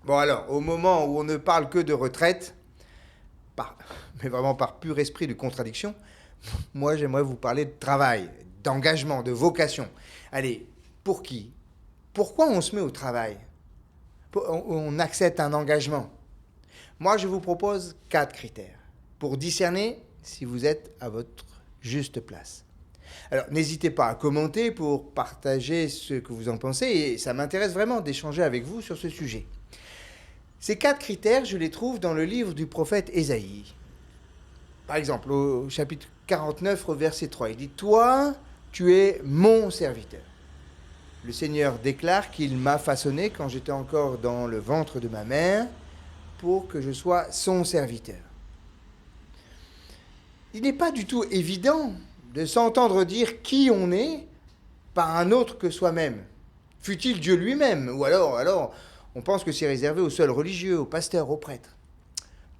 Bon alors, au moment où on ne parle que de retraite, par- mais vraiment par pur esprit de contradiction, moi j'aimerais vous parler de travail, d'engagement, de vocation. Allez, pour qui? Pourquoi on se met au travail? On accepte un engagement. Moi je vous propose 4 critères pour discerner si vous êtes à votre juste place. Alors, n'hésitez pas à commenter pour partager ce que vous en pensez et ça m'intéresse vraiment d'échanger avec vous sur ce sujet. Ces 4 critères, je les trouve dans le livre du prophète Ésaïe. Par exemple, au chapitre 49, au verset 3, il dit « Toi, tu es mon serviteur. » Le Seigneur déclare qu'il m'a façonné quand j'étais encore dans le ventre de ma mère pour que je sois son serviteur. Il n'est pas du tout évident de s'entendre dire qui on est par un autre que soi-même. Fût-il Dieu lui-même, ou alors on pense que c'est réservé aux seuls religieux, aux pasteurs, aux prêtres.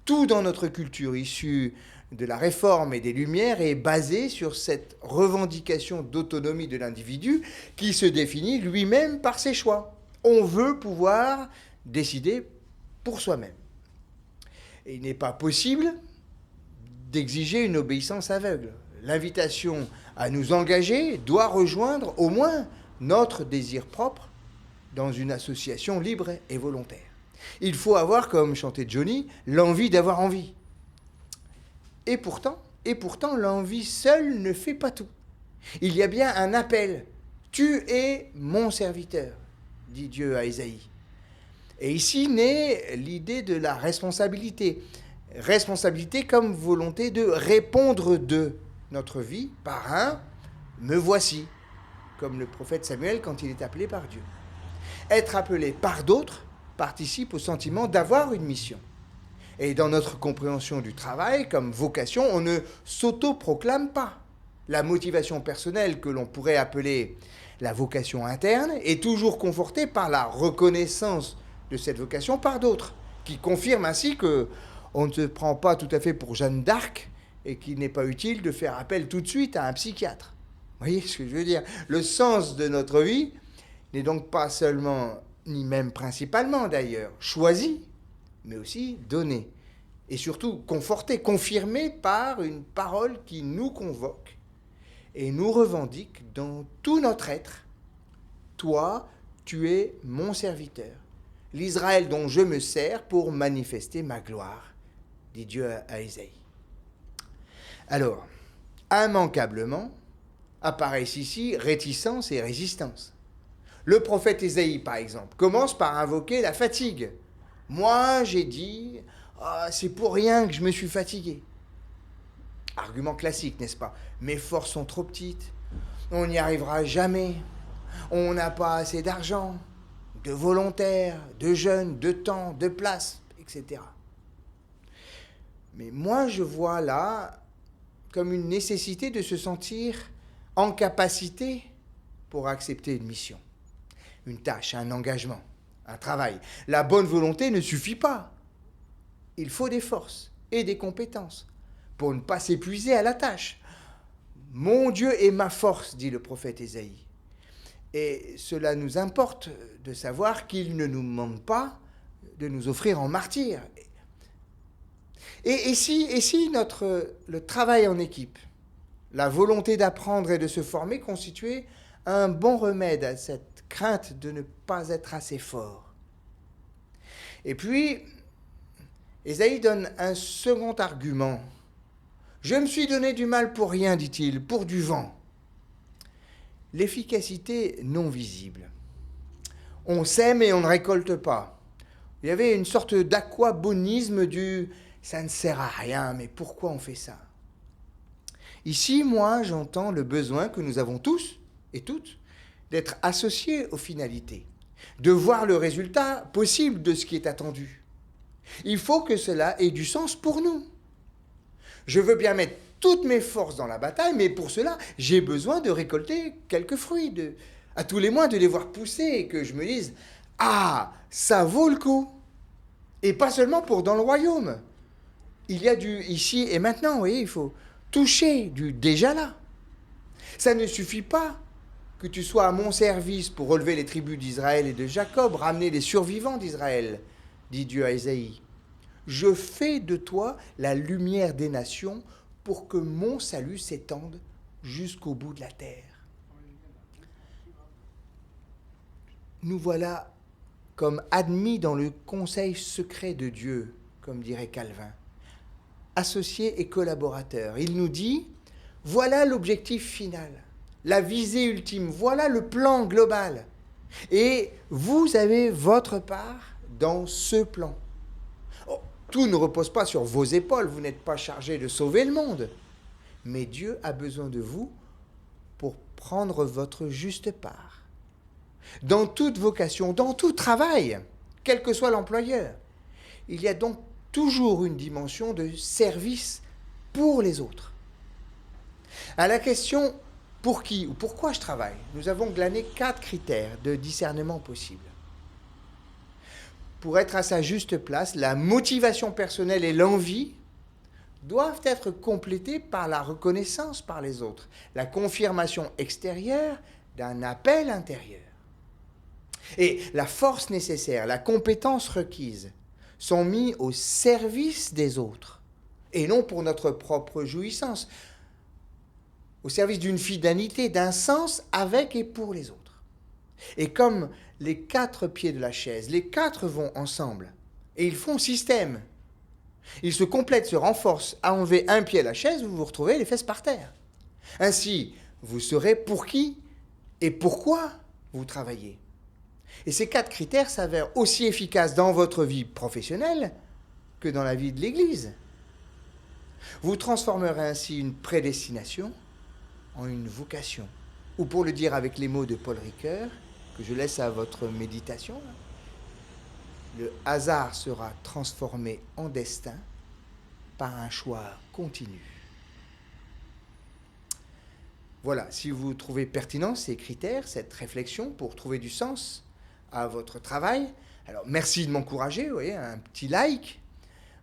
Tout dans notre culture issue de la Réforme et des Lumières est basé sur cette revendication d'autonomie de l'individu qui se définit lui-même par ses choix. On veut pouvoir décider pour soi-même. Et il n'est pas possible d'exiger une obéissance aveugle. L'invitation à nous engager doit rejoindre au moins notre désir propre dans une association libre et volontaire. Il faut avoir, comme chantait Johnny, l'envie d'avoir envie. Et pourtant, l'envie seule ne fait pas tout. Il y a bien un appel. Tu es mon serviteur, dit Dieu à Ésaïe. Et ici naît l'idée de la responsabilité. Responsabilité comme volonté de répondre de notre vie par un « me voici », comme le prophète Samuel quand il est appelé par Dieu. Être appelé par d'autres participe au sentiment d'avoir une mission. Et dans notre compréhension du travail comme vocation, on ne s'auto-proclame pas. La motivation personnelle que l'on pourrait appeler la vocation interne est toujours confortée par la reconnaissance de cette vocation par d'autres, qui confirment ainsi qu'on ne se prend pas tout à fait pour Jeanne d'Arc et qu'il n'est pas utile de faire appel tout de suite à un psychiatre. Vous voyez ce que je veux dire? Le sens de notre vie n'est donc pas seulement, ni même principalement d'ailleurs, choisi, mais aussi donné. Et surtout conforté, confirmé par une parole qui nous convoque et nous revendique dans tout notre être. Toi, tu es mon serviteur, l'Israël dont je me sers pour manifester ma gloire, dit Dieu à Ésaïe. Alors, immanquablement, apparaissent ici réticence et résistance. Le prophète Ésaïe, par exemple, commence par invoquer la fatigue. Moi, j'ai dit, c'est pour rien que je me suis fatigué. Argument classique, n'est-ce pas? Mes forces sont trop petites, on n'y arrivera jamais, on n'a pas assez d'argent, de volontaires, de jeunes, de temps, de place, etc. Mais moi, je vois là comme une nécessité de se sentir en capacité pour accepter une mission, une tâche, un engagement, un travail. La bonne volonté ne suffit pas. Il faut des forces et des compétences pour ne pas s'épuiser à la tâche. Mon Dieu est ma force, dit le prophète Ésaïe. Et cela nous importe de savoir qu'il ne nous demande pas de nous offrir en martyrs. Et si le travail en équipe, la volonté d'apprendre et de se former constituait un bon remède à cette crainte de ne pas être assez fort. Et puis, Ésaïe donne un second argument. Je me suis donné du mal pour rien, dit-il, pour du vent. L'efficacité non visible. On sème et on ne récolte pas. Il y avait une sorte d'aquabonisme du « ça ne sert à rien, mais pourquoi on fait ça ?» Ici, moi, j'entends le besoin que nous avons tous et toutes d'être associés aux finalités, de voir le résultat possible de ce qui est attendu. Il faut que cela ait du sens pour nous. Je veux bien mettre toutes mes forces dans la bataille, mais pour cela, j'ai besoin de récolter quelques fruits, à tous les moins de les voir pousser et que je me dise « Ah, ça vaut le coup !» Et pas seulement pour dans le royaume. Il y a du ici et maintenant, vous voyez, il faut toucher du déjà là. Ça ne suffit pas que tu sois à mon service pour relever les tribus d'Israël et de Jacob, ramener les survivants d'Israël dit Dieu à Ésaïe. Je fais de toi la lumière des nations pour que mon salut s'étende jusqu'au bout de la terre. Nous voilà comme admis dans le conseil secret de Dieu, comme dirait Calvin, associés et collaborateurs. Il nous dit, voilà l'objectif final, la visée ultime, voilà le plan global. Et vous avez votre part dans ce plan. Oh, tout ne repose pas sur vos épaules, vous n'êtes pas chargé de sauver le monde. Mais Dieu a besoin de vous pour prendre votre juste part. Dans toute vocation, dans tout travail, quel que soit l'employeur, il y a donc toujours une dimension de service pour les autres. À la question « pour qui » ou « pourquoi je travaille ?», nous avons glané 4 critères de discernement possibles. Pour être à sa juste place, la motivation personnelle et l'envie doivent être complétées par la reconnaissance par les autres, la confirmation extérieure d'un appel intérieur. Et la force nécessaire, la compétence requise sont mis au service des autres, et non pour notre propre jouissance, au service d'une fidélité, d'un sens avec et pour les autres. Et comme les 4 pieds de la chaise, les 4 vont ensemble, et ils font système. Ils se complètent, se renforcent. À enlever un pied à la chaise, vous vous retrouvez les fesses par terre. Ainsi, vous saurez pour qui et pourquoi vous travaillez. Et ces 4 critères s'avèrent aussi efficaces dans votre vie professionnelle que dans la vie de l'Église. Vous transformerez ainsi une prédestination en une vocation. Ou pour le dire avec les mots de Paul Ricoeur, que je laisse à votre méditation, le hasard sera transformé en destin par un choix continu. Voilà, si vous trouvez pertinents ces critères, cette réflexion pour trouver du sens à votre travail, alors merci de m'encourager, vous voyez, un petit like.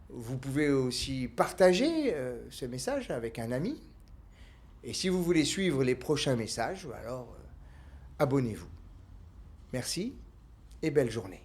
Vous pouvez aussi partager ce message avec un ami. Et si vous voulez suivre les prochains messages, alors abonnez-vous. Merci et belle journée.